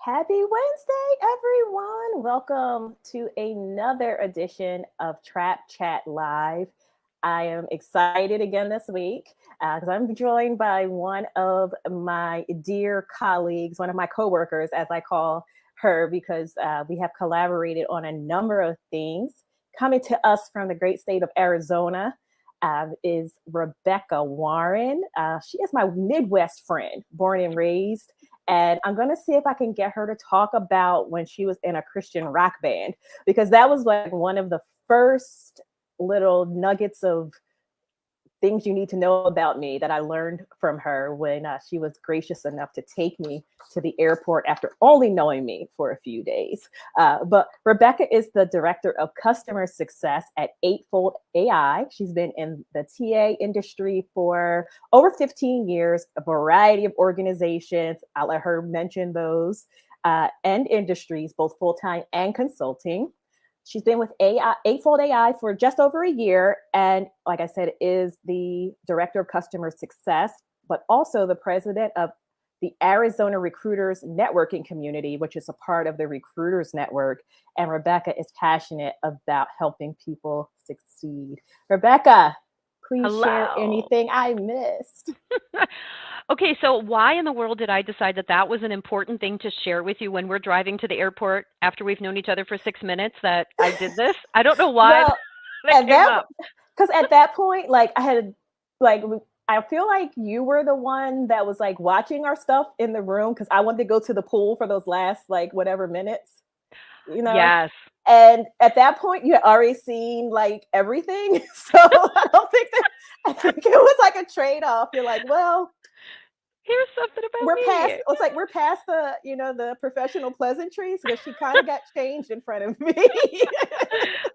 Happy Wednesday, everyone. Welcome to another edition of Trap Chat Live. I am excited again this week because I'm joined by one of my dear colleagues, one of my coworkers, as I call her, because we have collaborated on a number of things. Coming to us from the great state of Arizona is Rebecca Warren. She is my Midwest friend, born and raised. And I'm going to see if I can get her to talk about when she was in a Christian rock band, because that was like one of the first little nuggets of things you need to know about me that I learned from her when she was gracious enough to take me to the airport after only knowing me for a few days. But Rebecca is the director of customer success at Eightfold AI. She's been in the TA industry for over 15 years, a variety of organizations. I'll let her mention those and industries, both full-time and consulting. She's been with Eightfold AI for just over a year. And like I said, is the director of customer success, but also the president of the Arizona Recruiters Networking Community, which is a part of the Recruiters Network. And Rebecca is passionate about helping people succeed. Rebecca, please share Hello. anything I missed. Okay, so why in the world did I decide that that was an important thing to share with you when we're driving to the airport after we've known each other for 6 minutes that I did this? I don't know why Well, that at came that up. because at that point, like like I feel like you were the one that was like watching our stuff in the room because I wanted to go to the pool for those last like whatever minutes, you know. Yes. And at that point, you had already seen like everything, so I don't think that I think it was like a trade off. You're like, well, Here's something about we're past. me. It's like we're past the professional pleasantries because she kind of got changed in front of me.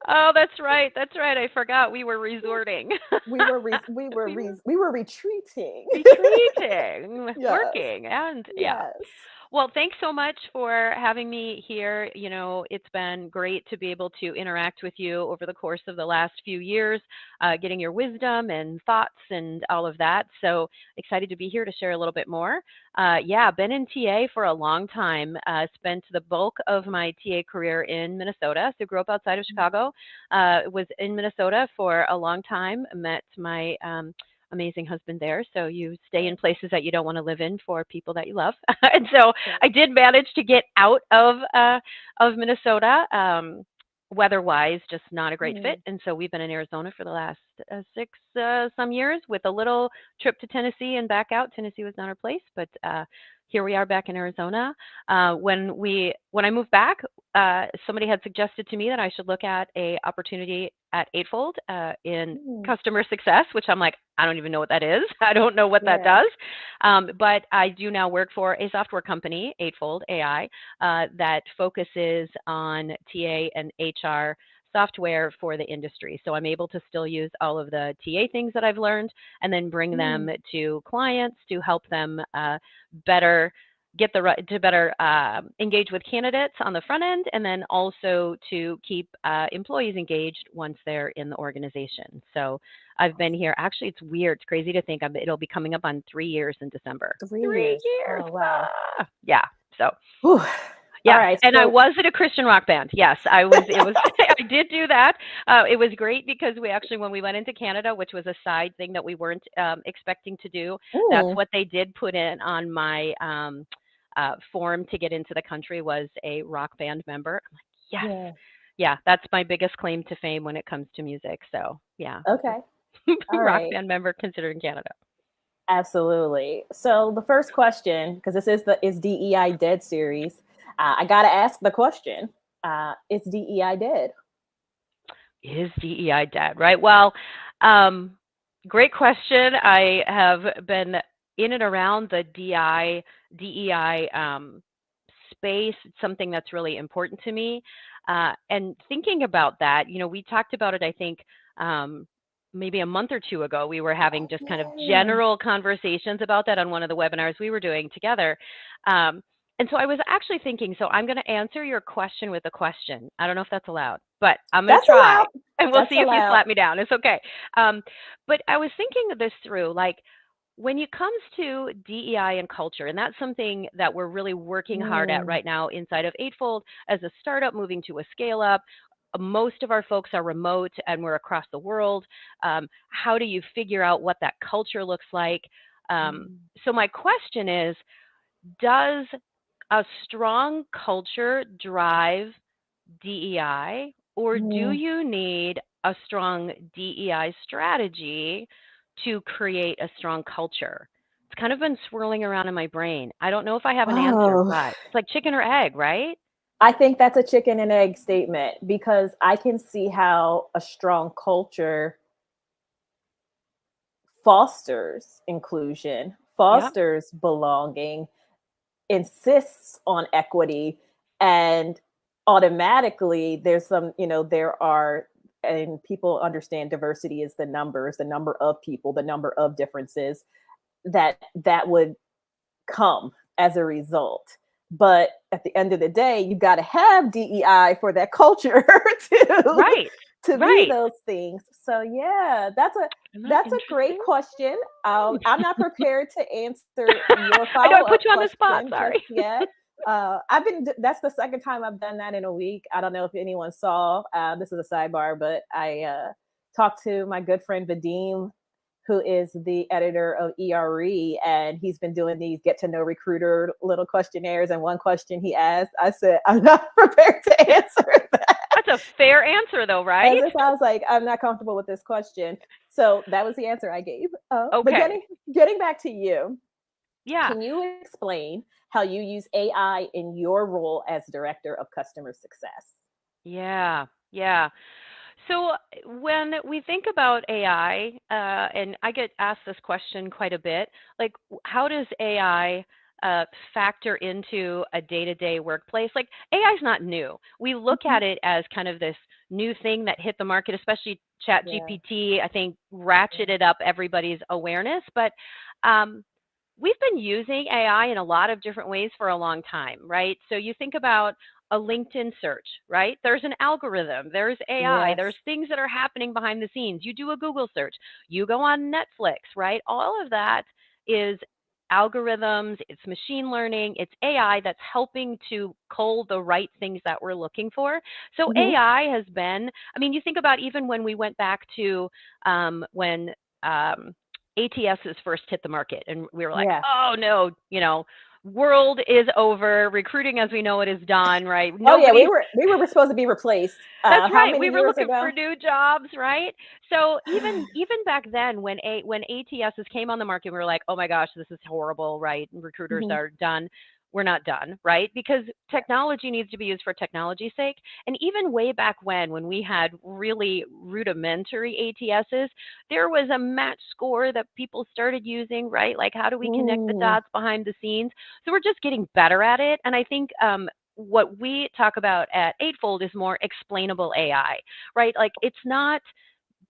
Oh, that's right. That's right. I forgot we were resorting. We We were we were retreating. retreating, Yes. working, and yeah. Yes. Well, thanks so much for having me here. It's been great to be able to interact with you over the course of the last few years, getting your wisdom and thoughts and all of that. So excited to be here to share a little bit more. Yeah, been in TA for a long time. Spent the bulk of my TA career in Minnesota. So grew up outside of Chicago. Was in Minnesota for a long time. Met my amazing husband there. So you stay in places that you don't want to live in for people that you love. And so I did manage to get out of Minnesota. Weather-wise, just not a great fit. Mm. And so we've been in Arizona for the last six some years with a little trip to Tennessee and back out. Tennessee was not our place, but here we are back in Arizona. When I moved back, somebody had suggested to me that I should look at a opportunity at Eightfold in Mm. customer success, which I'm like, I don't even know what that is. I don't know what that Yeah. does. But I do now work for a software company, Eightfold AI, that focuses on TA and HR software for the industry. So I'm able to still use all of the TA things that I've learned and then bring them Mm. to clients to help them better get the right to better engage with candidates on the front end, and then also to keep employees engaged once they're in the organization. So I've been here. Actually, it's weird. It's crazy to think it'll be coming up on 3 years in December. 3 years. 3 years. Oh wow. Yeah. So Whew. All yeah, right. and I So was in a Christian rock band. Yes, I was. It was. I did do that. It was great because we actually, when we went into Canada, which was a side thing that we weren't expecting to do, that's mm, what they did put in on my form to get into the country was a rock band member. I'm like, yes, yeah. yeah, that's my biggest claim to fame when it comes to music. So yeah, Okay. All rock right. band member considered in Canada. Absolutely. So the first question, because this is DEI Dead series, I gotta ask the question: is DEI dead? Is DEI dead? Right. Well, um, great question. I have been in and around the DEI space. It's something that's really important to me. And thinking about that, we talked about it, I think, maybe a month or two ago. We were having just kind of Yeah. general conversations about that on one of the webinars we were doing together. And so I was actually thinking, so I'm going to answer your question with a question. I don't know if that's allowed, but I'm going to That's try allowed. and we'll That's see if you allowed. slap me down. It's okay. But I was thinking this through, like, when it comes to DEI and culture, and that's something that we're really working hard at Mm, right now inside of Eightfold as a startup moving to a scale up. Most of our folks are remote and we're across the world. How do you figure out what that culture looks like? Um, mm, so, my question is, does a strong culture drive DEI, or do mm. you need a strong DEI strategy to create a strong culture? It's kind of been swirling around in my brain. I don't know if I have an answer, Oh, but it's like chicken or egg, right? I think that's a chicken and egg statement because I can see how a strong culture fosters inclusion, Yep. fosters belonging, insists on equity, and automatically there's some, there are, and people understand diversity is the numbers, the number of people, the number of differences that would come as a result. But at the end of the day, you got to have DEI for that culture to Right. to be Right. those things. So yeah, that's a Isn't that that's a great interesting? question. I'm not prepared to answer your I know I follow put up you on the spot. question just Sorry. yet. I've been That's the second time I've done that in a week. I don't know if anyone saw. This is a sidebar, but I talked to my good friend Vadim, who is the editor of ERE, and he's been doing these get to know recruiter little questionnaires. And one question he asked, I said, I'm not prepared to answer that. That's a fair answer, though, right? As if I was like, I'm not comfortable with this question. So that was the answer I gave. But Okay. getting back to you, Yeah. can you explain how you use AI in your role as director of customer success? Yeah. Yeah. So when we think about AI, and I get asked this question quite a bit, like how does AI factor into a day-to-day workplace? Like AI is not new. We look Mhm. at it as kind of this new thing that hit the market, especially Chat Yeah, GPT, I think yeah, ratcheted up everybody's awareness. But um, we've been using AI in a lot of different ways for a long time, right? So you think about a LinkedIn search, right? There's an algorithm, there's AI, there's yes, things that are happening behind the scenes. You do a Google search, you go on Netflix, right? All of that is algorithms, it's machine learning, it's AI that's helping to cull the right things that we're looking for. So hmm, AI has been, I mean, you think about even when we went back to when ATSs first hit the market, and we were like, yeah. oh no, world is over, recruiting as we know it is done, right? Oh yeah, we Nobody. were we were supposed to be replaced. That's How right. many We were years looking ago? for new jobs, right? So even back then, when ATSs came on the market, we were like, oh my gosh, this is horrible, right? Recruiters Mhm. are done. We're not done, right? Because Yeah. technology needs to be used for technology's sake. And even way back when we had really rudimentary ATSs, there was a match score that people started using, right? Like, how do we connect the Mm, dots behind the scenes? So we're just getting better at it. And I think what we talk about at Eightfold is more explainable AI, right? Like it's not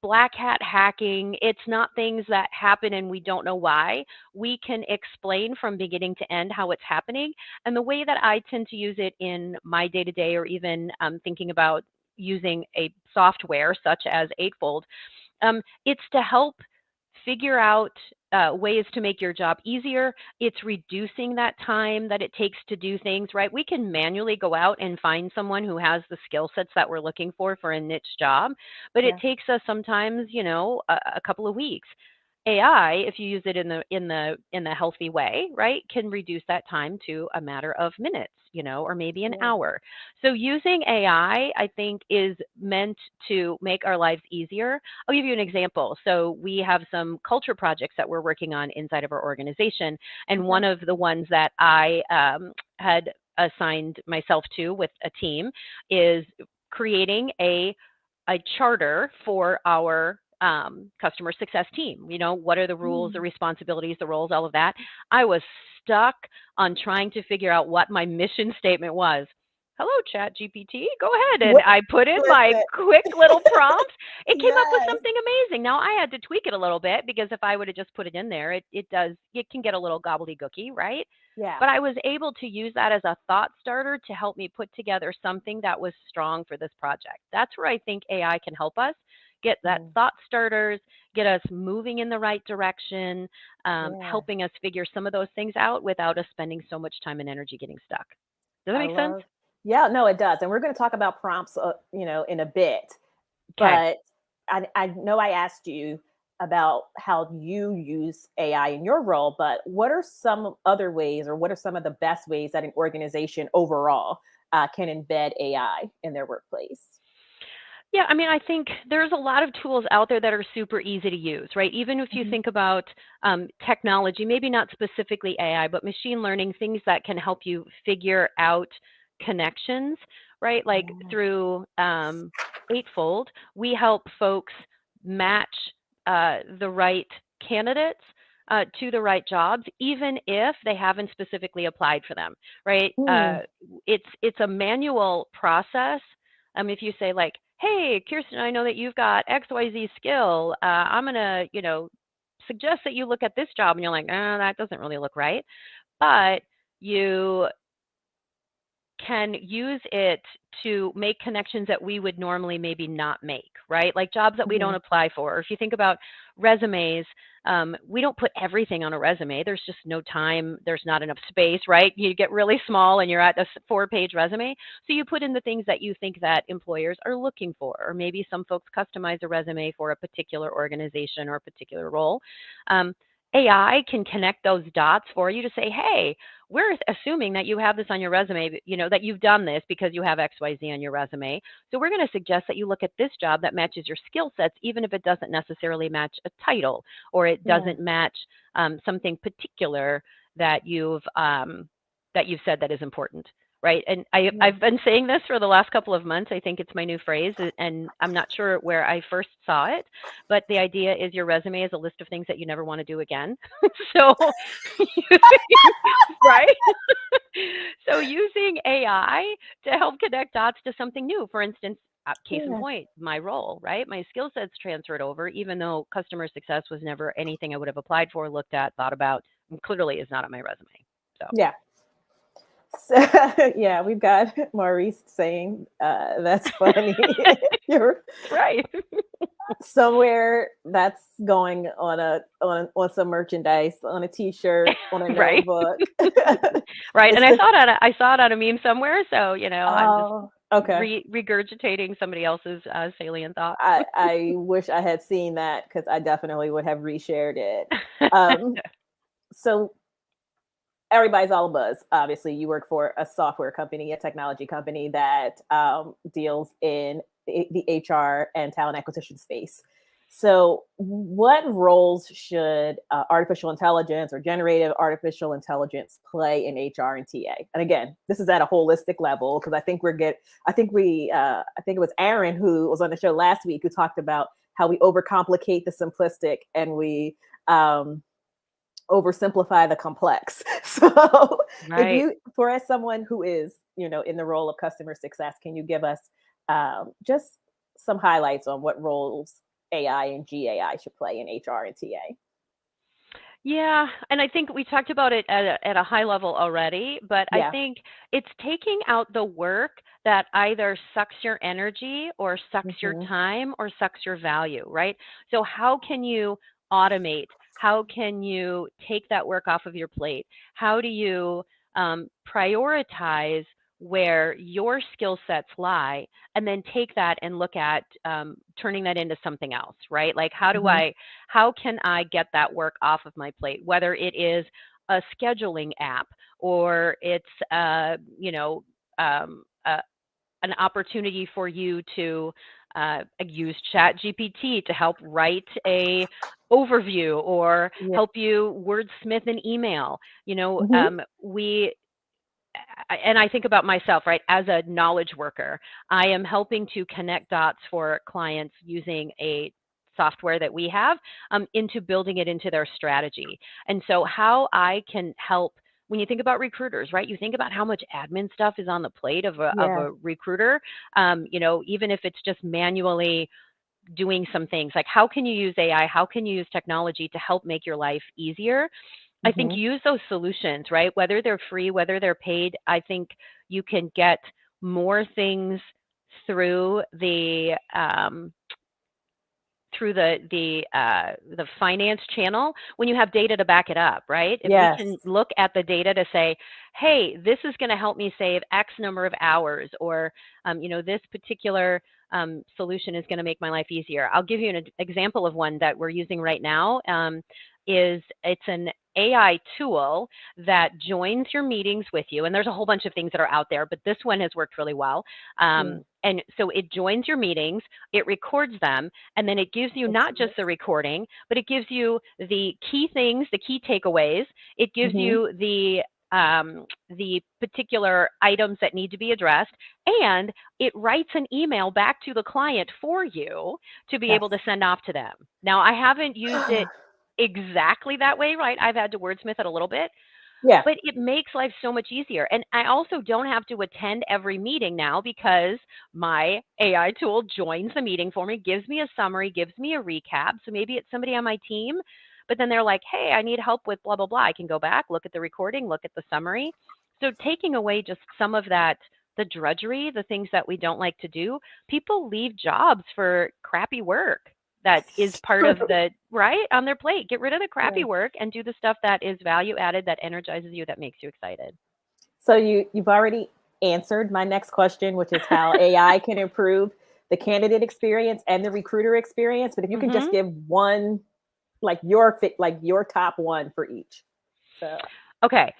black hat hacking, it's not things that happen and we don't know why. We can explain from beginning to end how it's happening. And the way that I tend to use it in my day to day, or even thinking about using a software such as Eightfold, it's to help figure out ways to make your job easier. It's reducing that time that it takes to do things, right? We can manually go out and find someone who has the skill sets that we're looking for a niche job, but it yeah. takes us sometimes, a couple of weeks. AI, if you use it in the healthy way, right, can reduce that time to a matter of minutes, or maybe an Yeah. hour. So using AI, I think, is meant to make our lives easier. I'll give you an example. So we have some culture projects that we're working on inside of our organization, and Okay. one of the ones that I had assigned myself to with a team is creating a charter for our customer success team. What are the rules, the Mm. responsibilities, the roles, all of that. I was stuck on trying to figure out what my mission statement was. Hello, Chat GPT. Go ahead. And What? I put in my Listen. quick little prompts. It came up with Yes. something amazing. Now I had to tweak it a little bit because if I would have just put it in there, it can get a little gobbledygooky, right? Yeah. But I was able to use that as a thought starter to help me put together something that was strong for this project. That's where I think AI can help us. get that Mm, thought starters, get us moving in the right direction, yeah, helping us figure some of those things out without us spending so much time and energy getting stuck. Does that I make sense? love. Yeah, no, it does, and we're going to talk about prompts, in a bit. Okay. But I know I asked you about how you use AI in your role, but what are some other ways, or what are some of the best ways that an organization overall can embed AI in their workplace? Yeah, I mean, I think there's a lot of tools out there that are super easy to use, right? Even if you Hmm. think about technology, maybe not specifically AI, but machine learning, things that can help you figure out connections, right? Like Yeah. through Eightfold, we help folks match the right candidates to the right jobs, even if they haven't specifically applied for them, right? Hmm. It's a manual process. If you say like, "Hey, Kirsten, I know that you've got XYZ skill. I'm gonna, suggest that you look at this job," and you're like, that doesn't really look right," but you can use it to make connections that we would normally maybe not make, right? Like jobs that we don't Hmm. apply for. Or if you think about resumes, we don't put everything on a resume. There's just no time. There's not enough space, right? You get really small and you're at a 4-page resume. So you put in the things that you think that employers are looking for. Or maybe some folks customize a resume for a particular organization or a particular role. Um, AI can connect those dots for you to say, hey, we're assuming that you have this on your resume, that you've done this because you have XYZ on your resume. So we're going to suggest that you look at this job that matches your skill sets, even if it doesn't necessarily match a title or it Yeah. doesn't match something particular that you've said that is important. Right. And Yeah. I've been saying this for the last couple of months. I think it's my new phrase, and I'm not sure where I first saw it, but the idea is your resume is a list of things that you never want to do again. So using, right? So using AI to help connect dots to something new. For instance, case in Yeah. point, my role, right? My skill sets transferred over, even though customer success was never anything I would have applied for, looked at, thought about, and clearly is not on my resume. So, Yeah. So, yeah, we've got Maurice saying, "That's funny." You're right. somewhere that's going on on some merchandise, on a T-shirt, on a right. notebook. right. And It's the I saw it on a meme somewhere. So, I'm just oh, okay. regurgitating somebody else's salient thought. I wish I had seen that because I definitely would have reshared it. Um, so everybody's all buzz. Obviously, you work for a software company, a technology company that deals in the HR and talent acquisition space. So, what roles should artificial intelligence or generative artificial intelligence play in HR and TA? And again, this is at a holistic level because I think it was Aaron who was on the show last week who talked about how we overcomplicate the simplistic and we um, oversimplify the complex. So, if right. you, for as someone who is, in the role of customer success, can you give us just some highlights on what roles AI and GAI should play in HR and TA? Yeah, and I think we talked about it at a high level already, but I Yeah. think it's taking out the work that either sucks your energy or sucks your Hmm. time or sucks your value, right? So, how can you automate? How can you take that work off of your plate? How do you prioritize where your skill sets lie and then take that and look at turning that into something else, right? Like, Hmm. how can I get that work off of my plate? Whether it is a scheduling app or it's a an opportunity for you to use chat gpt to help write a overview or Yeah. help you wordsmith an email. Hmm. We and I think about myself, right, as a knowledge worker. I am helping to connect dots for clients using a software that we have into building it into their strategy. And so, how I can help when you think about recruiters, right? You think about how much admin stuff is on the plate of Yeah. a recruiter. Even if it's just manually doing some things, like how can you use AI? How can you use technology to help make your life easier? I think Hmm. use those solutions, right? Whether they're free, whether they're paid, I think you can get more things through through the finance channel when you have data to back it up, right? If we Yes. can look at the data to say, hey, this is going to help me save X number of hours, or this particular solution is going to make my life easier. I'll give you an example of one that we're using right now. It's an AI tool that joins your meetings with you, and there's a whole bunch of things that are out there, but this one has worked really well. And so it joins your meetings, it records them, and then it gives you not just the recording, but it gives you the key things, the key takeaways. It gives you the particular items that need to be addressed, and it writes an email back to the client for you to be able to send off to them. Now, I haven't used it exactly that way, right? I've had to wordsmith it a little bit, Yeah. but it makes life so much easier. And I also don't have to attend every meeting now because my AI tool joins the meeting for me, gives me a summary, gives me a recap. So maybe it's somebody on my team, but then they're like, hey, I need help with blah, blah, blah. I can go back, look at the recording, look at the summary. So taking away just some of that, the drudgery, the things that we don't like to do, people leave jobs for crappy work that is part of the right on their plate. Get rid of the crappy work and do the stuff that is value added, that energizes you, that makes you excited. So you've already answered my next question, which is how AI can improve the candidate experience and the recruiter experience. But if you can just give one, like your top one for each. So okay.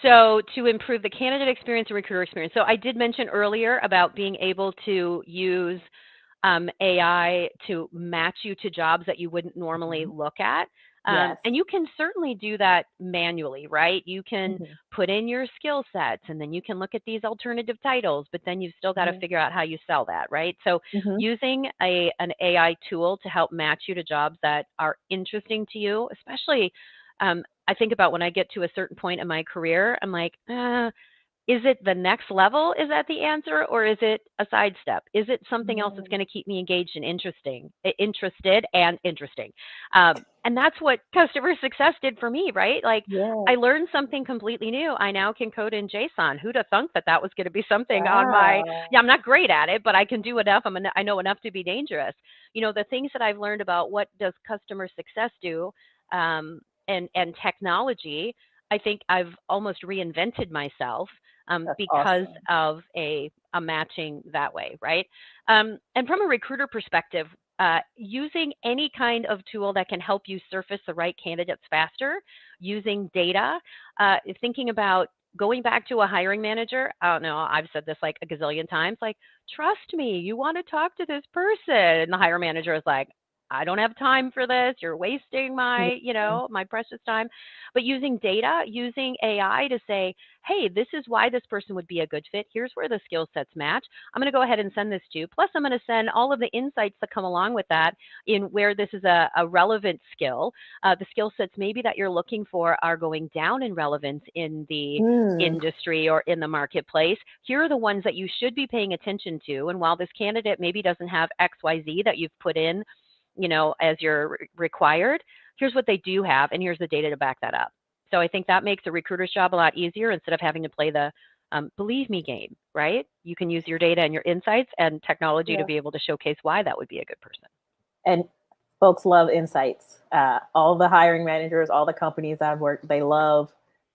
So to improve the candidate experience and recruiter experience. So I did mention earlier about being able to use AI to match you to jobs that you wouldn't normally look at. And you can certainly do that manually, right? You can put in your skill sets, and then you can look at these alternative titles, but then you've still got to figure out how you sell that, right? So using an AI tool to help match you to jobs that are interesting to you, especially I think about when I get to a certain point in my career, I'm like, is it the next level? Is that the answer? Or is it a sidestep? Is it something else that's going to keep me engaged and interested and interesting? And that's what customer success did for me, right? Like I learned something completely new. I now can code in JSON. Who'd have thunk that that was going to be something on my, I'm not great at it, but I can do enough. I know enough to be dangerous. The things that I've learned about what does customer success do, and technology, I think I've almost reinvented myself because of a matching that way, right? And from a recruiter perspective, using any kind of tool that can help you surface the right candidates faster, using data, thinking about going back to a hiring manager. I don't know, I've said this like a gazillion times, like, trust me, you want to talk to this person. And the hiring manager is like, I don't have time for this. You're wasting my, my precious time. But using data, using AI to say, hey, this is why this person would be a good fit. Here's where the skill sets match. I'm going to go ahead and send this to you. Plus, I'm going to send all of the insights that come along with that in where this is a relevant skill. The skill sets maybe that you're looking for are going down in relevance in the industry or in the marketplace. Here are the ones that you should be paying attention to. And while this candidate maybe doesn't have XYZ that you've put in, as you're required, here's what they do have, and here's the data to back that up. So I think that makes a recruiter's job a lot easier instead of having to play the believe me game, right? You can use your data and your insights and technology to be able to showcase why that would be a good person. And folks love insights. All the hiring managers, all the companies I've worked, they love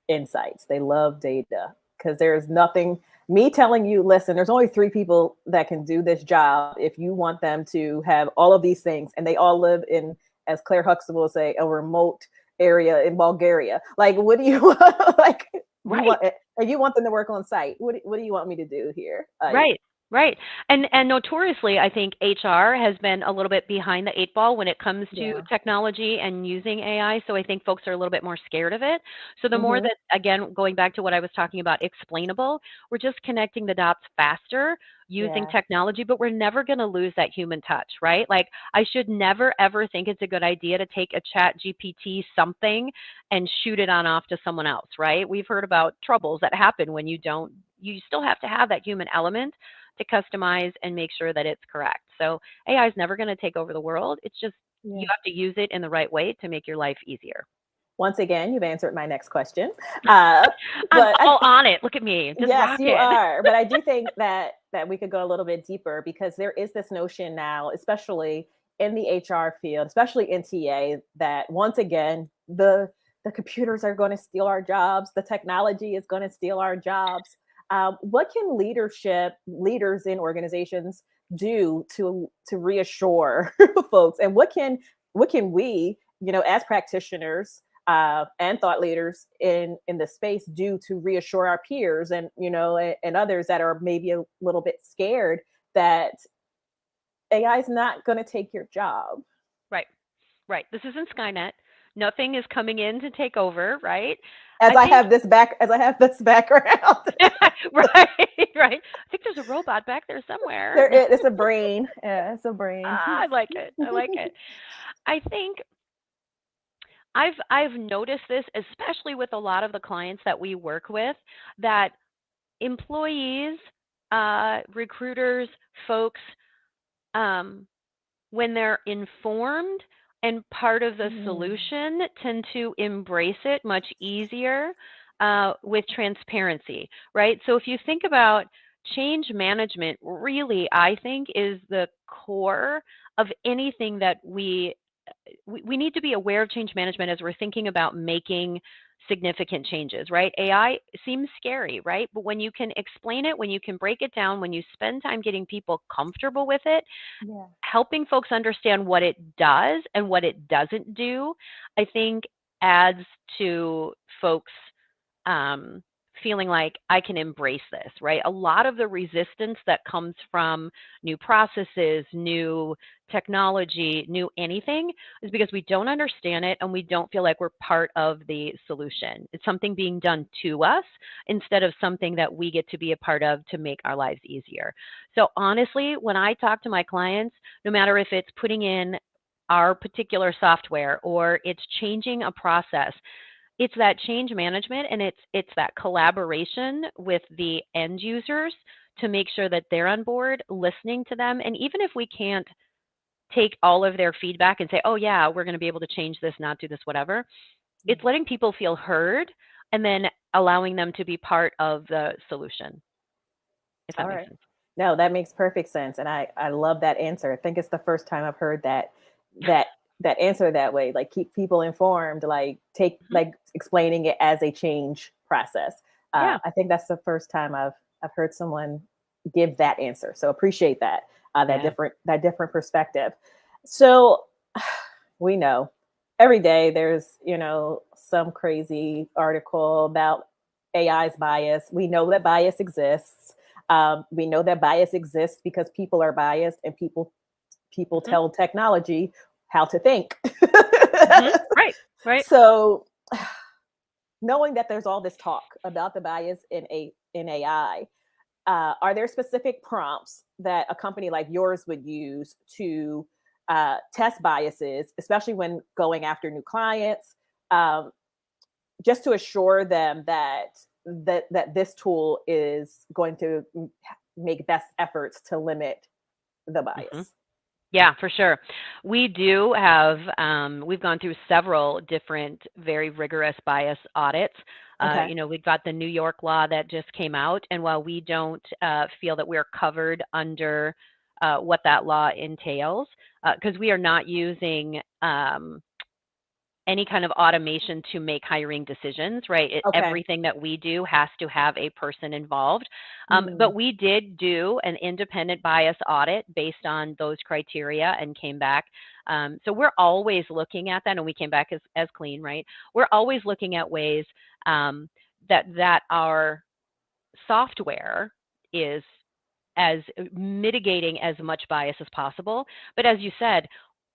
insights. They love data because there's nothing, me telling you, listen, there's only 3 people that can do this job if you want them to have all of these things. And they all live in, as Claire Huxtable will say, a remote area in Bulgaria. Like, what do you want? Like, you want them to work on site. What do you want me to do here? Right. And notoriously, I think HR has been a little bit behind the 8 ball when it comes to technology and using AI. So I think folks are a little bit more scared of it. So the more that, again, going back to what I was talking about, explainable, we're just connecting the dots faster using technology, but we're never going to lose that human touch, right? Like I should never, ever think it's a good idea to take a chat GPT something and shoot it on off to someone else, right? We've heard about troubles that happen when you still have to have that human element to customize and make sure that it's correct. So AI is never going to take over the world. It's just you have to use it in the right way to make your life easier. Once again, you've answered my next question. I'm all on it. Look at me. Just yes, rocking. you are. But I do think that we could go a little bit deeper because there is this notion now, especially in the HR field, especially in TA, that once again, the computers are going to steal our jobs, the technology is going to steal our jobs. What can leaders in organizations do to reassure folks, and what can we, as practitioners and thought leaders in the space do to reassure our peers and and others that are maybe a little bit scared that AI is not going to take your job? Right. Right. This isn't Skynet. Nothing is coming in to take over, right? As I I think have this background. right, right. I think there's a robot back there somewhere. It's a brain. Yeah, it's a brain. I like it. I like it. I think I've noticed this, especially with a lot of the clients that we work with, that employees, recruiters, folks, um, when they're informed and part of the Mm, solution, tend to embrace it much easier with transparency, right? So if you think about change management, really, I think is the core of anything that we need to be aware of change management as we're thinking about making significant changes, right? AI seems scary, right? But when you can explain it, when you can break it down, when you spend time getting people comfortable with it, yeah. helping folks understand what it does and what it doesn't do, I think adds to folks um, feeling like I can embrace this, right? A lot of the resistance that comes from new processes, new technology, new anything is because we don't understand it and we don't feel like we're part of the solution. It's something being done to us instead of something that we get to be a part of to make our lives easier. So honestly, when I talk to my clients, no matter if it's putting in our particular software or it's changing a process, it's that change management and it's that collaboration with the end users to make sure that they're on board, listening to them. And even if we can't take all of their feedback and say, oh yeah, we're going to be able to change this, not do this, whatever, Yeah. it's letting people feel heard and then allowing them to be part of the solution, if All that makes right. sense. No, that makes perfect sense, and I love that answer. I think it's the first time I've heard that that answer that way. Like keep people informed. Mhm. Like explaining it as a change process. Yeah. I think that's the first time I've heard someone give that answer. So appreciate that Yeah. that different perspective. So we know every day there's some crazy article about AI's bias. We know that bias exists. We know that bias exists because people are biased and people Hmm. tell technology how to think. Hmm. Right. Right. So knowing that there's all this talk about the bias in AI, are there specific prompts that a company like yours would use to test biases, especially when going after new clients, um, just to assure them that this tool is going to make best efforts to limit the Hmm. bias? Yeah, for sure. We do have, we've gone through several different, very rigorous bias audits. Okay. We've got the New York law that just came out, and while we don't feel that we're covered under what that law entails, because we are not using any kind of automation to make hiring decisions, right? Okay. Everything that we do has to have a person involved. Mm. But we did do an independent bias audit based on those criteria and came back. So we're always looking at that, and we came back as clean, right? We're always looking at ways um, that our software is as mitigating as much bias as possible. But as you said,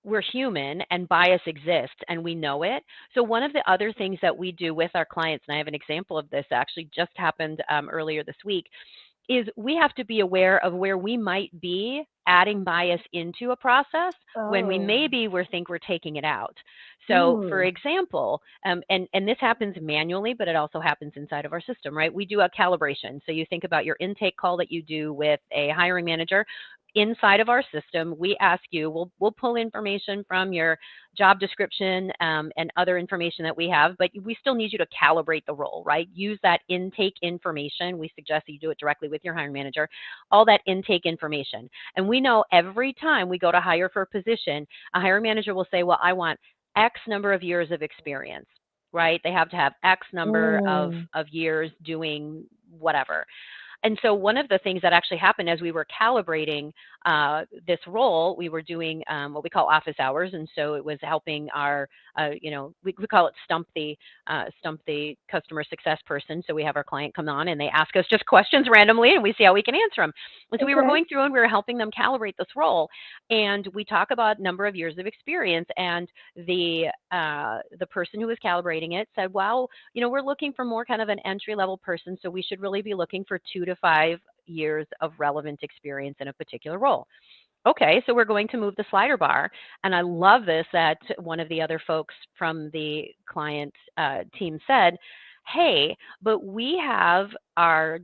we're human and bias exists and we know it. So one of the other things that we do with our clients, and I have an example of this actually just happened earlier this week, is we have to be aware of where we might be adding bias into a process when we Oh. maybe we think we're taking it out. So, for Mm. example, and this happens manually, but it also happens inside of our system, right? We do a calibration. So you think about your intake call that you do with a hiring manager. inside of our system, we ask you, we'll pull information from your job description and other information that we have, but we still need you to calibrate the role, right? Use that intake information. We suggest that you do it directly with your hiring manager, all that intake information. And we know every time we go to hire for a position, a hiring manager will say, well, I want X number of years of experience, right? They have to have X number Mm. of years doing whatever. And so one of the things that actually happened as we were calibrating this role, we were doing what we call office hours, and so it was helping our, we call it stump the customer success person. So we have our client come on and they ask us just questions randomly, and we see how we can answer them. And so we were Okay. going through and we were helping them calibrate this role, and we talk about number of years of experience, and the person who was calibrating it said, well, we're looking for more kind of an entry level person, so we should really be looking for 2 to 5 years of relevant experience in a particular role. Okay, so we're going to move the slider bar. And I love this that one of the other folks from the client team said, hey, but we have our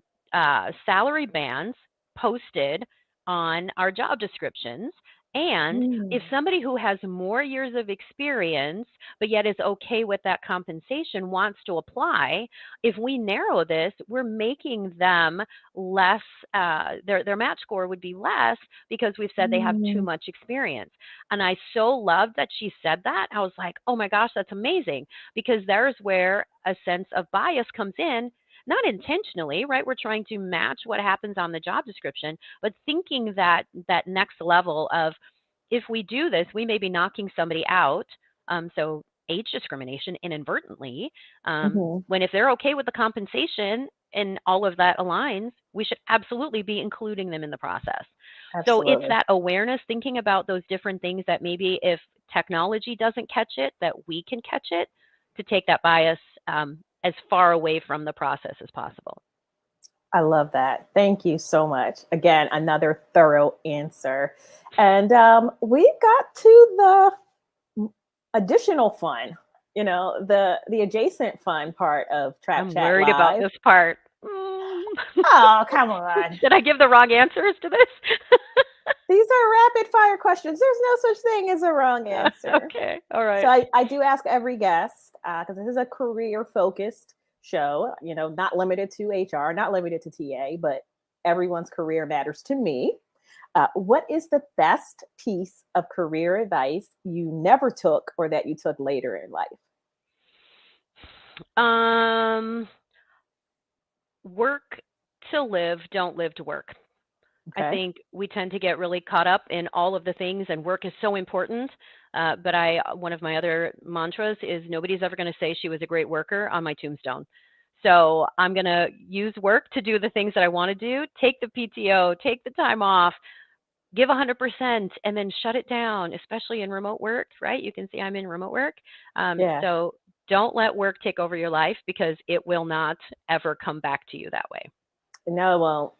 salary bands posted on our job descriptions. And if Mm. somebody who has more years of experience, but yet is okay with that compensation, wants to apply, if we narrow this, we're making them less, their match score would be less because we've said they have too Mm. much experience. And I so loved that she said that. I was like, oh my gosh, that's amazing, because there's where a sense of bias comes in. Not intentionally, right? We're trying to match what happens on the job description, but thinking that next level of, if we do this, we may be knocking somebody out. So age discrimination inadvertently, Mhm. when if they're okay with the compensation and all of that aligns, we should absolutely be including them in the process. So it's Absolutely. that awareness, thinking about those different things that maybe if technology doesn't catch it, that we can catch it, to take that bias as far away from the process as possible. I love that. Thank you so much. Again, another thorough answer. And we got to the additional fun, the adjacent fun part of Trap I'm Chat worried about Live. this part. Oh, come on. Did I give the wrong answers to this? These are rapid fire questions. There's no such thing as a wrong answer. Okay, all So right. I do ask every guest, because this is a career focused show, not limited to HR, not limited to TA, but everyone's career matters to me. What is the best piece of career advice you never took or that you took later in life? Um, Work to live, don't live to work. I Okay. think we tend to get really caught up in all of the things, and work is so important. But one of my other mantras is, nobody's ever going to say she was a great worker on my tombstone. So I'm going to use work to do the things that I want to do, take the PTO, take the time off, give 100%, and then shut it down, especially in remote work, right? You can see I'm in remote work. Yeah. So don't let work take over your life, because it will not ever come back to you that way. No, it won't.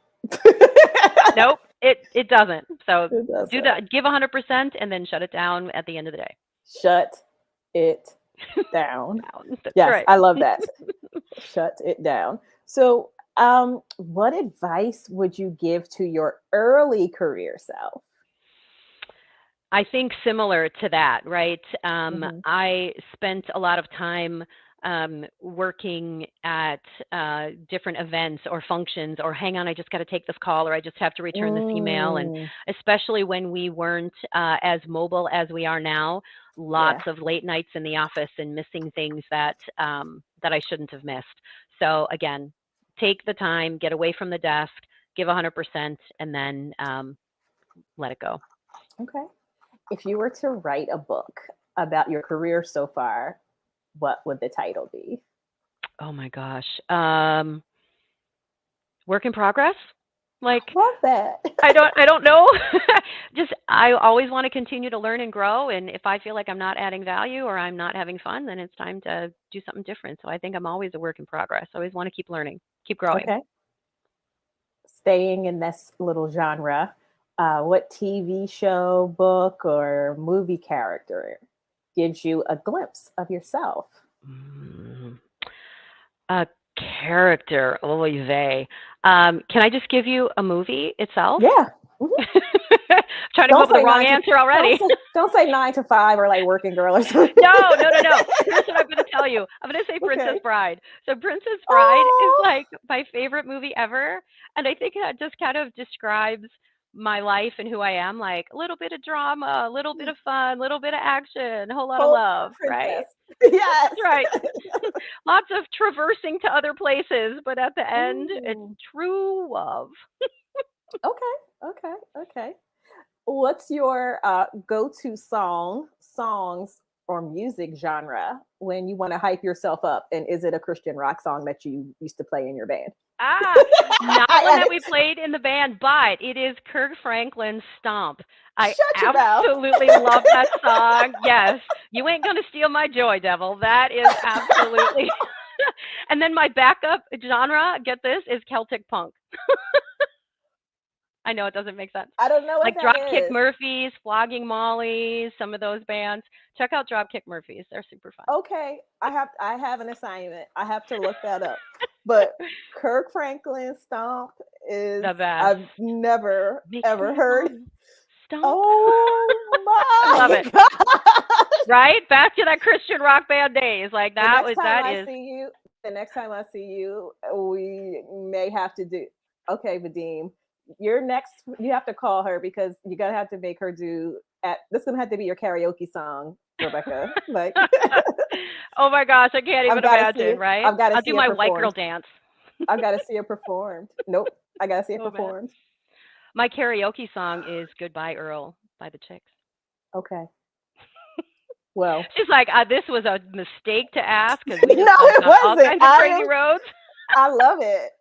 Nope, it doesn't. So It do doesn't. that, give 100%, and then shut it down at the end of the day. Shut it down. Down. That's Yes, right. I love that. Shut it down. So, what advice would you give to your early career self? I think similar to that, right? Hmm. I spent a lot of time working at different events or functions, or hang on, I just got to take this call, or I just have to return this email. And Mm, especially when we weren't as mobile as we are now, lots yeah. of late nights in the office and missing things that that I shouldn't have missed. So again, take the time, get away from the desk, give 100%, and then let it go. Okay. If you were to write a book about your career so far, what would the title be? Oh my gosh. Work in progress? Like, Love that. I don't know. Just I always want to continue to learn and grow, and if I feel like I'm not adding value or I'm not having fun, then it's time to do something different. So I think I'm always a work in progress. I always want to keep learning, keep growing. Okay. Staying in this little genre, what TV show, book, or movie character gives you a glimpse of yourself? Mm. A character, oy vey. Can I just give you a movie itself? Yeah. Mhm. Trying to come Don't up with say the wrong nine to answer already. don't say 9 to 5 or like working girl or something. No, no, no, no. Here's what I'm going to tell you. I'm going to say Princess Okay. Bride. So Princess Bride is Oh. like my favorite movie ever, and I think that just kind of describes my life and who I am. Like a little bit of drama, a little bit of fun, a little bit of action, a whole lot of Polar love, right? princess. Yes. That's right. Lots of traversing to other places, but at the end, it's Ooh. true love. Okay. Okay. Okay. What's your go-to songs, or music genre when you want to hype yourself up? And is it a Christian rock song that you used to play in your band? Ah, not one I that we played in the band, but it is Kirk Franklin's Stomp. I Shut your mouth. absolutely love that song. Yes, you ain't gonna steal my joy, devil. That is absolutely. And then my backup genre, get this, is Celtic punk. I know it doesn't make sense. I don't know what Like that Dropkick is. Murphys, Flogging Molly's, some of those bands. Check out Dropkick Murphys. They're super fun. Okay, I have an assignment. I have to look that up. But Kirk Franklin Stomp is The best. I've never Makes ever me heard. wanna stomp. Oh I love my it. gosh. Right? Back to that Christian rock band days. Like The next time that I is see you, we may have to do. Okay, Vadim, you're next. You have to call her because you're gonna have to make her do. This is gonna have to be your karaoke song, Rebecca. Like, Oh my gosh, I can't I've even got to see imagine, it. right? I've got to I'll do see it my white girl performed. dance. I've got to see it performed. Nope, I got to see it Oh man. performed. My karaoke song is Goodbye Earl by the Chicks. Okay. Well, She's like, this was a mistake to ask because we just no, went it down all wasn't. kinds of crazy roads. I love it.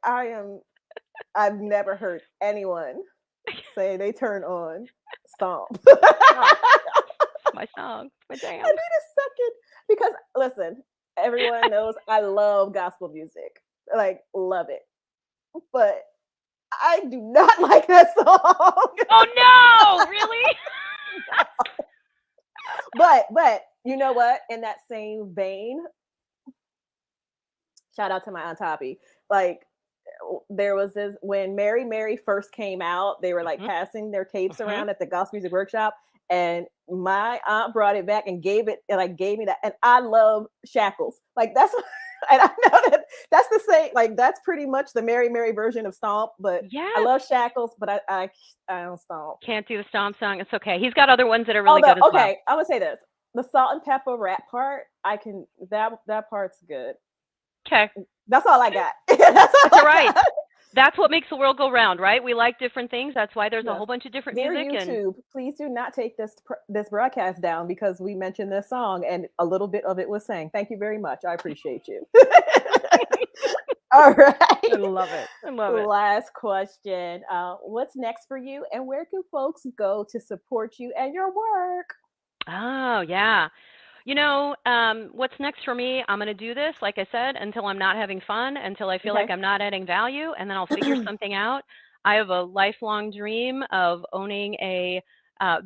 I've never heard anyone say they turn on Stomp. Oh, it's my song. It's my I jam. need a second because listen, everyone knows I love gospel music. Like love it. But I do not like that song. Oh no, really? But you know what? In that same vein, shout out to my Aunt Toppy. Like there was this when Mary first came out, they were like Hmm. passing their tapes Hmm. around at the gospel music workshop. And my aunt brought it back and gave me that. And I love Shackles. Like that's and I know that that's the same, like that's pretty much the Mary version of Stomp, but I Yes. love Shackles, but I don't Stomp. Can't do the stomp song. It's okay. He's got other ones that are really Although, good as well. okay, I'm gonna say this. The salt and pepper rap part, I can that part's good. Okay. That's all I got. That's all That's all I right. got. That's what makes the world go round, right? We like different things. That's why there's a Yes. whole bunch of different Dear music and YouTube, please do not take this broadcast down because we mentioned this song and a little bit of it was sang. Thank you very much. I appreciate you. All I right. love it. I love it. Last question. What's next for you, and where can folks go to support you and your work? Oh, yeah. What's next for me? I'm going to do this, like I said, until I'm not having fun, until I feel like Okay. I'm not adding value, and then I'll figure something out. I have a lifelong dream of owning a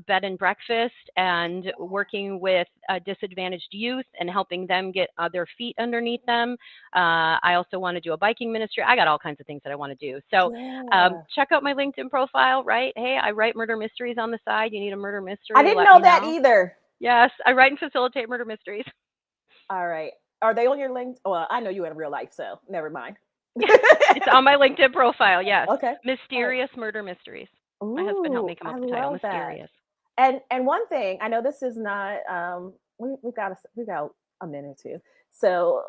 bed and breakfast and working with disadvantaged youth and helping them get their feet underneath them. I also want to do a biking ministry. I got all kinds of things that I want to do. So Yeah. check out my LinkedIn profile, right? Hey, I write murder mysteries on the side. You need a murder I mystery, didn't let know me that know. either. Yes, I write and facilitate murder mysteries. All right. Are they on your link? Well, I know you in real life, so never mind. It's on my LinkedIn profile, yes. Okay. All right. Mysterious murder mysteries. My husband helped Ooh, me come up I with the title, love that. Mysterious. And one thing, I know this is not we got a minute or two. So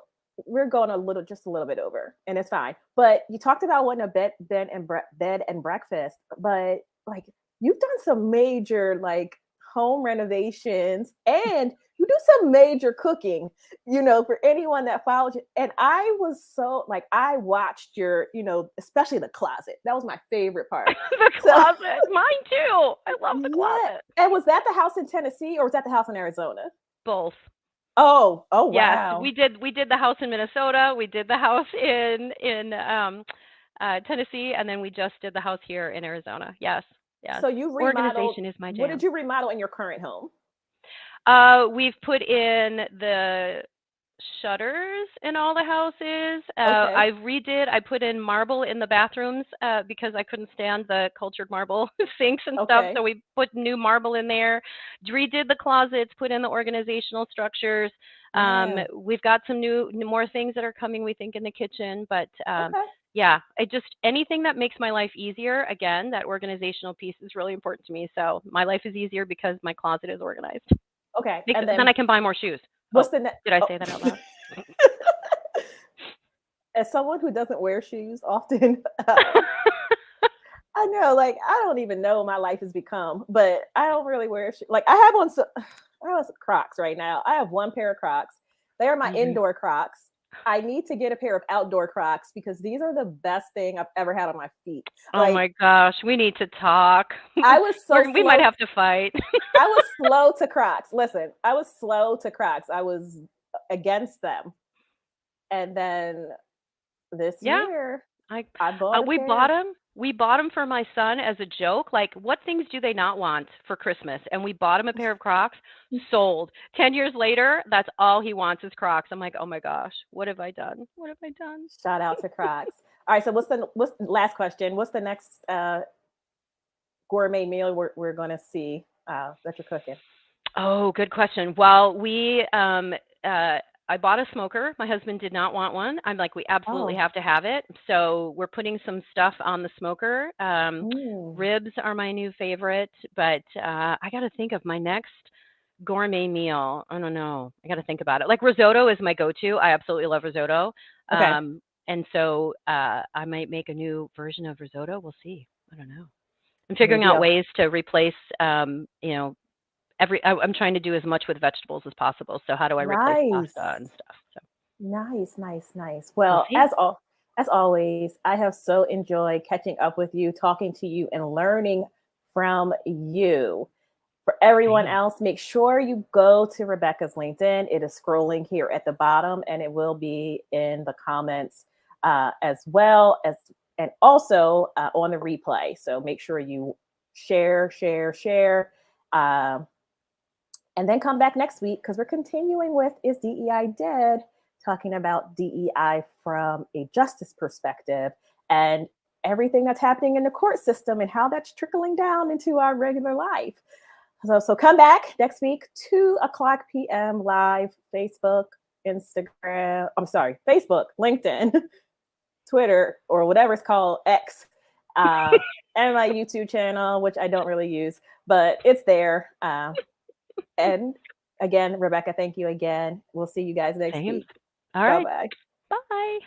we're going just a little bit over, and it's fine. But you talked about wanting a bed and breakfast, but like you've done some major like home renovations and you do some major cooking, for anyone that follows you. And I was so like I watched your, especially the closet. That was my favorite part. The So closet. Mine too. I love the yeah. closet. And was that the house in Tennessee or was that the house in Arizona? Both. Oh, Yes, wow. we did the house in Minnesota, we did the house in Tennessee, and then we just did the house here in Arizona. Yes, yes. So you remodeled. Organization is my What did jam. you remodel in your current home? We've put in the shutters in all the houses. Okay. I put in marble in the bathrooms because I couldn't stand the cultured marble sinks and stuff. Okay. So we put new marble in there, redid the closets, put in the organizational structures. Yeah. We've got some more things that are coming, we think, in the kitchen. But Okay. yeah, I just anything that makes my life easier. Again, that organizational piece is really important to me. So my life is easier because my closet is organized. Okay. And Then then I can buy more shoes. what's Oh, the next? did I Oh. say that out loud? As someone who doesn't wear shoes often, I know, like, I don't even know what my life has become, but I don't really wear shoes. Like, I have on some, I have some Crocs right now. I have one pair of Crocs. They are my Mhm. indoor Crocs. I need to get a pair of outdoor Crocs because these are the best thing I've ever had on my feet. Oh Like, my gosh, we need to talk. I was so We might slow. have to fight. I was slow to Crocs. Listen, I was slow to Crocs. I was against them. And then this Yeah, year, I I bought a we bought pair. them. We bought them for my son as a joke. Like, what things do they not want for Christmas? And we bought him a pair of Crocs. Sold. 10 years later, that's all he wants is Crocs. I'm like, oh my gosh, what have I done? What have I done? Shout out to Crocs. All right, so what's the last question? What's the next gourmet meal we're gonna see that you're cooking? Oh, good question. Well, I bought a smoker. My husband did not want one. I'm like, we absolutely Oh, have to have it. So we're putting some stuff on the smoker. mm, Ribs are my new favorite, but I got to think of my next gourmet meal. I don't know. I got to think about it. Like risotto is my go-to. I absolutely love risotto. okay, And so I might make a new version of risotto. We'll see. I don't know. I'm figuring maybe out a ways to replace, I'm trying to do as much with vegetables as possible. So how do I replace pasta nice, and stuff? So nice. we'll Well, see. as always, I have so enjoyed catching up with you, talking to you, and learning from you. For everyone Same. else, make sure you go to Rebecca's LinkedIn. It is scrolling here at the bottom, and it will be in the comments as well as, and also on the replay. So make sure you share, um, and then come back next week because we're continuing with Is DEI Dead? Talking about DEI from a justice perspective and everything that's happening in the court system and how that's trickling down into our regular life. So come back next week, 2 o'clock p.m. live, Facebook, Instagram. I'm sorry, Facebook, LinkedIn, Twitter, or whatever it's called, X, uh, and my YouTube channel, which I don't really use, but it's there. And again, Rebecca, thank you again. We'll see you guys next Same. week. All Bye right. bye. Bye.